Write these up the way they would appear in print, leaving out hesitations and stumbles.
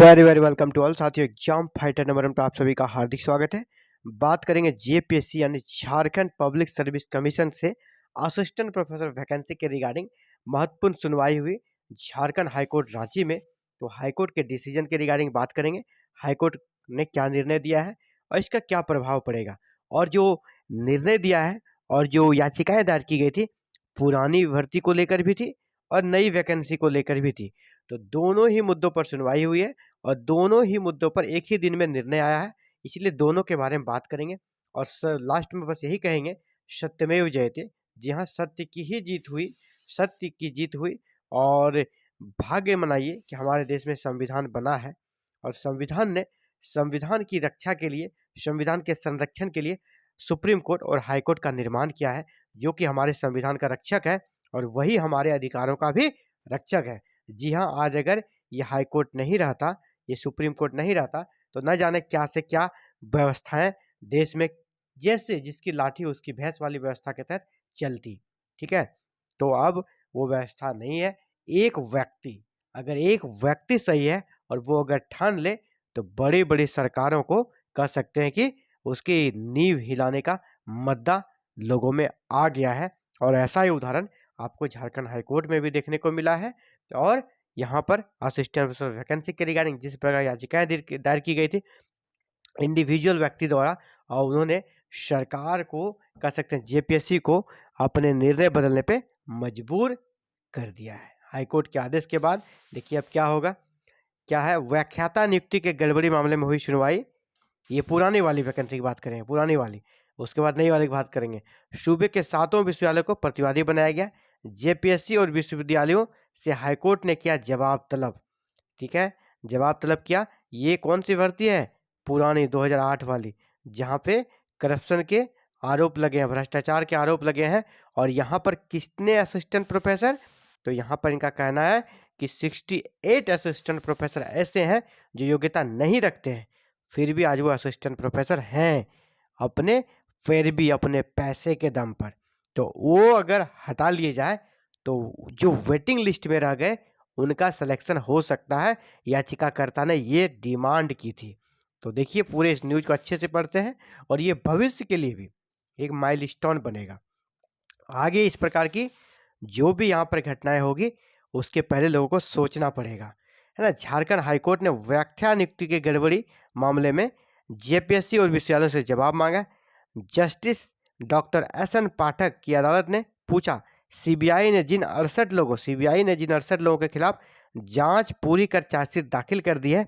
Very very welcome to all साथियों। Exam fighter number one पे आप सभी का हार्दिक स्वागत है। बात करेंगे जेपीएससी यानी झारखंड पब्लिक सर्विस कमीशन से असिस्टेंट प्रोफेसर वैकेंसी के रिगार्डिंग महत्वपूर्ण सुनवाई हुई झारखंड हाईकोर्ट रांची में। तो हाईकोर्ट के डिसीजन के रिगार्डिंग बात करेंगे, हाईकोर्ट ने क्या निर्णय दिया है और इसका क्या प्रभाव पड़ेगा, और जो निर्णय दिया है और जो याचिकाएं दायर की गई थी पुरानी भर्ती को लेकर भी थी और नई वैकेंसी को लेकर भी थी। तो दोनों ही मुद्दों पर सुनवाई हुई है और दोनों ही मुद्दों पर एक ही दिन में निर्णय आया है, इसलिए दोनों के बारे में बात करेंगे। और लास्ट में बस यही कहेंगे, सत्यमेव जयते। जी हाँ, सत्य की ही जीत हुई, सत्य की जीत हुई। और भाग्य मनाइए कि हमारे देश में संविधान बना है और संविधान ने संविधान की रक्षा के लिए, संविधान के संरक्षण के लिए सुप्रीम कोर्ट और हाई कोर्ट का निर्माण किया है, जो कि हमारे संविधान का रक्षक है और वही हमारे अधिकारों का भी रक्षक है। जी हाँ, आज अगर ये हाई कोर्ट नहीं रहता, ये सुप्रीम कोर्ट नहीं रहता, तो न जाने क्या से क्या व्यवस्थाएं देश में, जैसे जिसकी लाठी उसकी भैंस वाली व्यवस्था के तहत चलती। ठीक है, तो अब वो व्यवस्था नहीं है। अगर एक व्यक्ति सही है और वो अगर ठान ले, तो बड़ी बड़ी सरकारों को कह सकते हैं कि उसकी नींव हिलाने का मद्दा लोगों में आ गया है। और ऐसा ही उदाहरण आपको झारखंड हाईकोर्ट में भी देखने को मिला है। और यहाँ पर असिस्टेंट प्रोफेसर वैकेंसी के रिगार्डिंग जिस प्रकार याचिकाएं दायर की गई थी इंडिविजुअल व्यक्ति द्वारा, और उन्होंने सरकार को, कह सकते हैं जेपीएससी को, अपने निर्णय बदलने पे मजबूर कर दिया है। हाईकोर्ट के आदेश के बाद देखिए अब क्या होगा। क्या है, व्याख्याता नियुक्ति के गड़बड़ी मामले में हुई सुनवाई। ये पुरानी वाली वैकेंसी की बात करेंगे, पुरानी वाली, उसके बाद नई वाली की बात करेंगे। सूबे के 7 विश्वविद्यालयों को प्रतिवादी बनाया गया। जेपीएससी और विश्वविद्यालयों से हाईकोर्ट ने किया जवाब तलब। ठीक है, जवाब तलब किया। ये कौन सी भर्ती है? पुरानी 2008 वाली, जहाँ पे करप्शन के आरोप लगे हैं, भ्रष्टाचार के आरोप लगे हैं। और यहाँ पर कितने असिस्टेंट प्रोफेसर? तो यहाँ पर इनका कहना है कि 68 असिस्टेंट प्रोफेसर ऐसे हैं जो योग्यता नहीं रखते हैं, फिर भी आज वो असिस्टेंट प्रोफेसर हैं, अपने फिर भी अपने पैसे के दम पर। तो वो अगर हटा लिए जाए तो जो वेटिंग लिस्ट में रह गए उनका सिलेक्शन हो सकता है, याचिकाकर्ता ने ये डिमांड की थी। तो देखिए पूरे इस न्यूज़ को अच्छे से पढ़ते हैं और ये भविष्य के लिए भी एक माइलस्टोन बनेगा। आगे इस प्रकार की जो भी यहाँ पर घटनाएं होगी उसके पहले लोगों को सोचना पड़ेगा, है ना। झारखंड हाईकोर्ट ने व्याख्या नियुक्ति के गड़बड़ी मामले में जेपीएससी और विश्वविद्यालयों से जवाब मांगा। Justice doctor SN. पाठक की अदालत ने पूछा, सीबीआई ने जिन 68 लोगों के खिलाफ जांच पूरी कर चार्जशीट दाखिल कर दी है,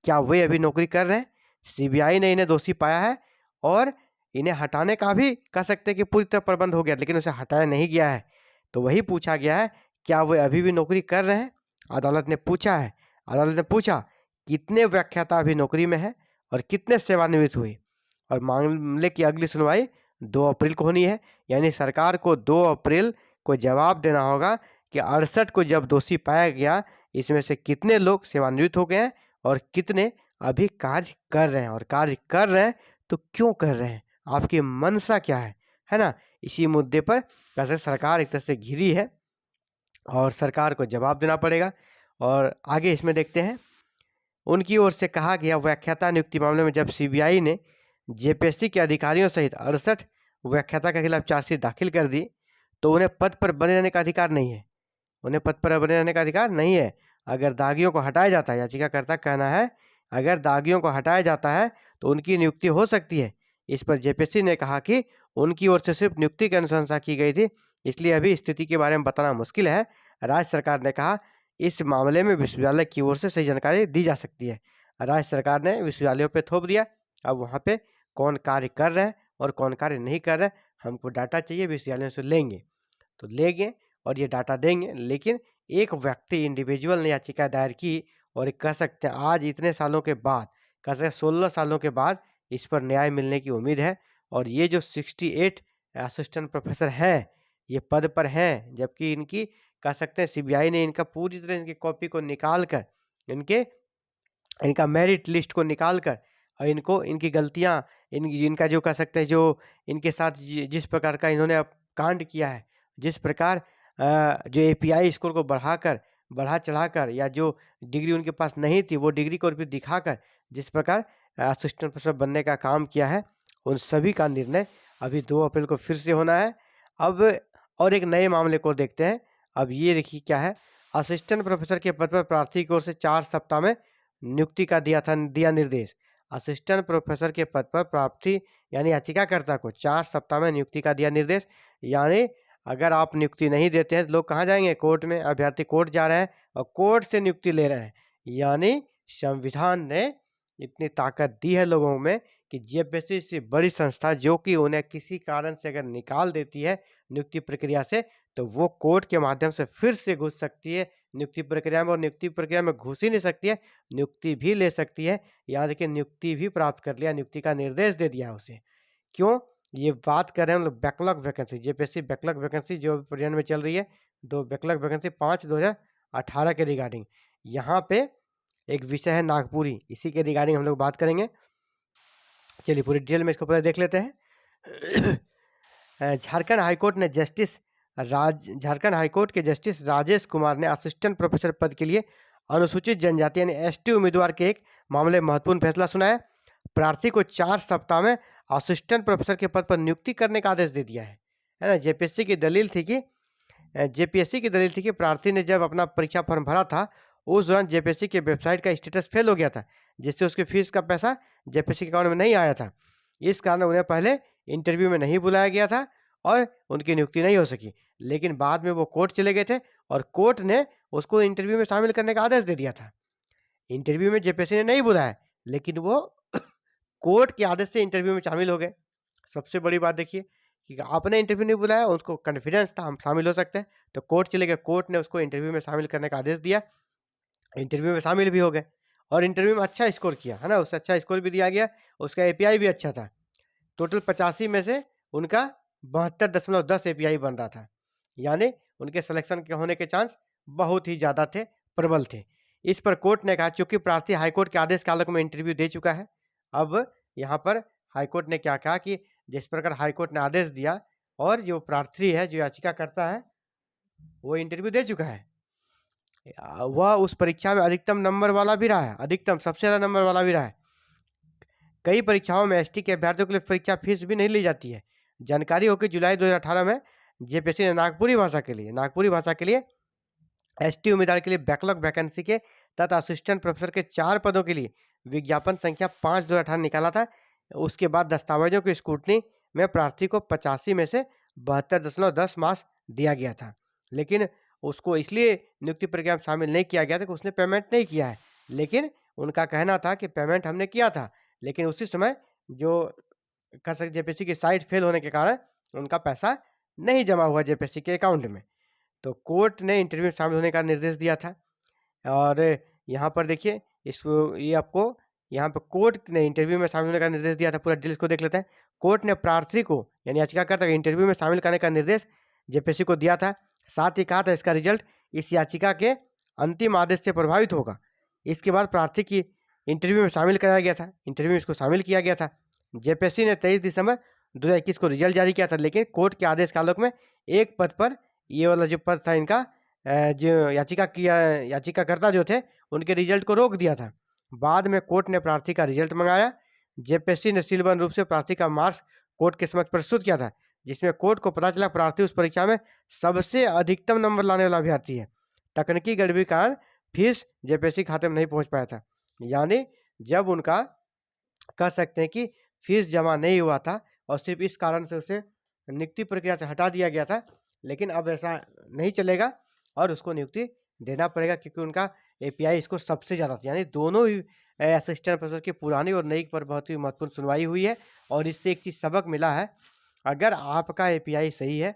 क्या वे अभी नौकरी कर रहे हैं? सीबीआई ने इन्हें दोषी पाया है और इन्हें हटाने का भी कह सकते हैं कि पूरी तरह प्रबंध हो गया, लेकिन उसे हटाया नहीं गया है। तो वही पूछा गया है, क्या वे अभी भी नौकरी कर रहे हैं? अदालत ने पूछा है। अदालत ने पूछा कितने व्याख्याता अभी नौकरी में है और कितने सेवानिवृत्त हुए। और मामले की अगली सुनवाई 2 अप्रैल को होनी है। यानी सरकार को 2 अप्रैल को जवाब देना होगा कि 68 को जब दोषी पाया गया, इसमें से कितने लोग सेवानिवृत्त हो गए हैं और कितने अभी कार्य कर रहे हैं, और कार्य कर रहे हैं तो क्यों कर रहे हैं, आपकी मंशा क्या है ना। इसी मुद्दे पर कैसे सरकार एक तरह से घिरी है और सरकार को जवाब देना पड़ेगा। और आगे इसमें देखते हैं, उनकी ओर से कहा गया व्याख्याता नियुक्ति मामले में जब सीबीआई ने जेपीएससी के अधिकारियों सहित 68 व्याख्याता के खिलाफ चार्जशीट दाखिल कर दी, तो उन्हें पद पर बने रहने का अधिकार नहीं है। उन्हें पद पर बने रहने का अधिकार नहीं है। अगर दागियों को हटाया जाता है, याचिकाकर्ता कहना है, अगर दागियों को हटाया जाता है तो उनकी नियुक्ति हो सकती है। इस पर जेपीएससी ने कहा कि उनकी ओर से सिर्फ नियुक्ति की अनुशंसा की गई थी, इसलिए अभी स्थिति के बारे में बताना मुश्किल है। राज्य सरकार ने कहा इस मामले में विश्वविद्यालय की ओर से सही जानकारी दी जा सकती है। राज्य सरकार ने विश्वविद्यालयों पे थोप दिया। अब वहाँ पे कौन कार्य कर रहे हैं और कौन कार्य नहीं कर रहे हैं, हमको डाटा चाहिए, विश्वविद्यालयों से लेंगे तो लेंगे और ये डाटा देंगे। लेकिन एक व्यक्ति इंडिविजुअल ने याचिका दायर की और कह सकते हैं आज इतने सालों के बाद, कह सकते हैं 16 सालों के बाद इस पर न्याय मिलने की उम्मीद है। और ये जो 68 असिस्टेंट प्रोफेसर हैं ये पद पर हैं, जबकि इनकी कह सकते हैं सीबीआई ने इनका पूरी तरह इनकी कॉपी को निकाल कर, इनका मेरिट लिस्ट को निकाल कर और इनको इनकी गलतियां, इनका जो कह सकते हैं जो इनके साथ जिस प्रकार का इन्होंने अब कांड किया है, जिस प्रकार जो एपीआई स्कोर को बढ़ाकर बढ़ा चढ़ाकर या जो डिग्री उनके पास नहीं थी वो डिग्री को भी दिखाकर जिस प्रकार असिस्टेंट प्रोफेसर बनने का काम किया है, उन सभी का निर्णय अभी 2 अप्रैल को फिर से होना है। अब और एक नए मामले को देखते हैं। अब ये देखिए क्या है, असिस्टेंट प्रोफेसर के पद पर प्रार्थी की ओर से 4 सप्ताह में नियुक्ति का दिया निर्देश। असिस्टेंट प्रोफेसर के पद पर प्रार्थी यानी याचिकाकर्ता को 4 सप्ताह में नियुक्ति का दिया निर्देश। यानी अगर आप नियुक्ति नहीं देते हैं तो लोग कहाँ जाएंगे? कोर्ट में। अभ्यर्थी कोर्ट जा रहे हैं और कोर्ट से नियुक्ति ले रहे हैं। यानी संविधान ने इतनी ताकत दी है लोगों में कि जेपीएससी से बड़ी संस्था जो कि उन्हें किसी कारण से अगर निकाल देती है नियुक्ति प्रक्रिया से, तो वो कोर्ट के माध्यम से फिर से घुस सकती है नियुक्ति प्रक्रिया में, और नियुक्ति प्रक्रिया में घुस ही नहीं सकती है, नियुक्ति भी ले सकती है। यहाँ देखिए नियुक्ति भी प्राप्त कर लिया, नियुक्ति का निर्देश दे दिया उसे। क्यों? ये बात कर रहे हैं हम लोग backlog vacancy, JPSC backlog vacancy जो प्रेजेंट में चल रही है, दो बैकलॉग वैकेंसी 5/2018 के रिगार्डिंग। यहाँ पे एक विषय है नागपुरी, इसी के रिगार्डिंग हम लोग बात करेंगे। चलिए पूरी डिटेल में इसको पहले देख लेते हैं। झारखंड हाईकोर्ट के जस्टिस राजेश कुमार ने असिस्टेंट प्रोफेसर पद के लिए अनुसूचित जनजाति यानी एसटी उम्मीदवार के एक मामले में महत्वपूर्ण फैसला सुनाया। प्रार्थी को 4 सप्ताह में असिस्टेंट प्रोफेसर के पद पर नियुक्ति करने का आदेश दे दिया है ना। जेपीएससी की दलील थी कि प्रार्थी ने जब अपना परीक्षा फॉर्म भरा था उस दौरान जेपीएससी के वेबसाइट का स्टेटस फेल हो गया था, जिससे उसकी फीस का पैसा जेपीएससी के अकाउंट में नहीं आया था। इस कारण उन्हें पहले इंटरव्यू में नहीं बुलाया गया था और उनकी नियुक्ति नहीं हो सकी। लेकिन बाद में वो कोर्ट चले गए थे और कोर्ट ने उसको इंटरव्यू में शामिल करने का आदेश दे दिया था। इंटरव्यू में जेपीएससी ने नहीं बुलाया, लेकिन वो कोर्ट के आदेश से इंटरव्यू में शामिल हो गए। सबसे बड़ी बात देखिए कि आपने इंटरव्यू नहीं बुलाया, उसको कॉन्फिडेंस था हम शामिल हो सकते हैं, तो कोर्ट चले गए, कोर्ट ने उसको इंटरव्यू में शामिल करने का आदेश दिया। इंटरव्यू में शामिल भी हो गए और इंटरव्यू में अच्छा स्कोर किया, है ना, उससे अच्छा स्कोर भी दिया गया, उसका एपीआई भी अच्छा था। टोटल 85 में से उनका 72.10 एपीआई बन रहा था, यानी उनके सिलेक्शन के होने के चांस बहुत ही ज़्यादा थे, प्रबल थे। इस पर कोर्ट ने कहा चूंकि प्रार्थी हाईकोर्ट के आदेश के आलोक में इंटरव्यू दे चुका है, अब यहाँ पर हाईकोर्ट ने क्या कहा कि जिस प्रकार हाईकोर्ट ने आदेश दिया और जो प्रार्थी है, जो याचिका करता है, वो इंटरव्यू दे चुका है, वह उस परीक्षा में अधिकतम नंबर वाला भी रहा है, अधिकतम सबसे ज़्यादा नंबर वाला भी रहा है। कई परीक्षाओं में एसटी के अभ्यर्थियों के लिए परीक्षा फीस भी नहीं ली जाती है। जानकारी हो कि जुलाई 2018 में जेपीएससी ने नागपुरी भाषा के लिए एसटी उम्मीदवार के लिए बैकलॉग वैकेंसी के तथा असिस्टेंट प्रोफेसर के 4 पदों के लिए विज्ञापन संख्या 5/2018 निकाला था। उसके बाद दस्तावेजों की स्क्रूटनी में प्रार्थी को 85 में से 72.10 मार्क्स दिया गया था, लेकिन उसको इसलिए नियुक्ति प्रक्रिया में शामिल नहीं किया गया था कि उसने पेमेंट नहीं किया है। लेकिन उनका कहना था कि पेमेंट हमने किया था, लेकिन उसी समय जो कह सकते जेपीएससी की साइट फेल होने के कारण उनका पैसा नहीं जमा हुआ जेपीएससी के अकाउंट में, तो कोर्ट ने इंटरव्यू में शामिल होने का निर्देश दिया था। और यहाँ पर देखिए ये आपको यहाँ पर कोर्ट ने इंटरव्यू में शामिल होने का निर्देश दिया था। पूरा डिटेल्स को देख लेते हैं। कोर्ट ने प्रार्थी को यानी याचिकाकर्ता को इंटरव्यू में शामिल करने का निर्देश जेपीएससी को दिया था। साथ ही कहा था इसका रिजल्ट इस याचिका के अंतिम आदेश से प्रभावित होगा। इसके बाद प्रार्थी की इंटरव्यू में शामिल कराया गया था, इंटरव्यू में इसको शामिल किया गया था। जेपीएससी ने 23 दिसंबर 2021 को रिजल्ट जारी किया था, लेकिन कोर्ट के आदेश के आलोक में एक पद पर, ये वाला जो पद था इनका, जो याचिकाकर्ता जो थे उनके रिजल्ट को रोक दिया था। बाद में कोर्ट ने प्रार्थी का रिजल्ट मंगाया। जेपीएससी ने सीलबंद रूप से प्रार्थी का मार्क्स कोर्ट के समक्ष प्रस्तुत किया था, जिसमें कोर्ट को पता चला प्रार्थी उस परीक्षा में सबसे अधिकतम नंबर लाने वाला अभ्यर्थी है। तकनीकी गड़बड़ी के कारण फीस जेपीएससी खाते में नहीं पहुंच पाया था। यानी जब उनका कह सकते हैं कि फीस जमा नहीं हुआ था और सिर्फ इस कारण से उसे नियुक्ति प्रक्रिया से हटा दिया गया था, लेकिन अब ऐसा नहीं चलेगा और उसको नियुक्ति देना पड़ेगा, क्योंकि उनका एपीआई इसको सबसे ज़्यादा था। यानी दोनों ही असिस्टेंट प्रोफेसर की पुरानी और नई पर बहुत ही महत्वपूर्ण सुनवाई हुई है और इससे एक चीज़ सबक मिला है, अगर आपका एपीआई सही है,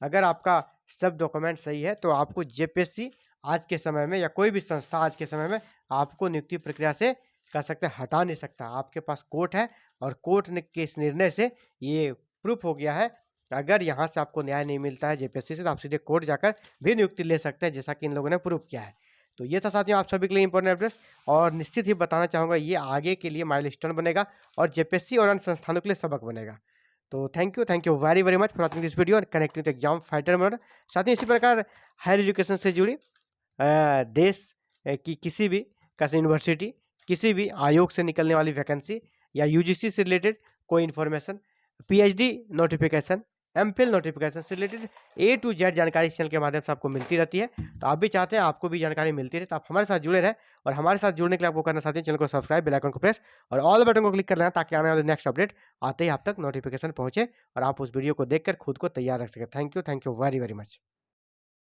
अगर आपका सब डॉक्यूमेंट सही है, तो आपको जेपीएससी आज के समय में या कोई भी संस्था आज के समय में आपको नियुक्ति प्रक्रिया से कह सकते हैं हटा नहीं सकता। आपके पास कोर्ट है और कोर्ट ने के इस निर्णय से ये प्रूफ हो गया है, अगर यहाँ से आपको न्याय नहीं मिलता है जेपीएससी से, तो आप सीधे कोर्ट जाकर भी नियुक्ति ले सकते हैं, जैसा कि इन लोगों ने प्रूफ किया है। तो ये था साथियों आप सभी के लिए इंपॉर्टेंट अपडेट्स, और निश्चित ही बताना चाहूँगा ये आगे के लिए माइलस्टोन बनेगा और जेपीएससी और अन्य संस्थानों के लिए सबक बनेगा। तो thank you very much for watching this video और connecting with exam fighter mode. साथ ही इसी प्रकार हायर एजुकेशन से जुड़ी देश की किसी भी यूनिवर्सिटी, किसी भी आयोग से निकलने वाली वैकेंसी या यूजीसी से रिलेटेड कोई information, PhD notification, MPhil notification से रिलेटेड ए टू जेड जानकारी इस चैनल के माध्यम से आपको मिलती रहती है। तो आप भी चाहते हैं आपको भी जानकारी मिलती रहे, तो आप हमारे साथ जुड़े रहें। और हमारे साथ जुड़ने के लिए आपको करना चाहते हैं, चैनल को सब्सक्राइब, बेल आइकन को प्रेस और ऑल बटन को क्लिक कर लेना, ताकि आने वाले नेक्स्ट अपडेट आते ही आप तक नोटिफिकेशन पहुंचे और आप उस वीडियो को देखकर खुद को तैयार रख सकें। Thank you very very much.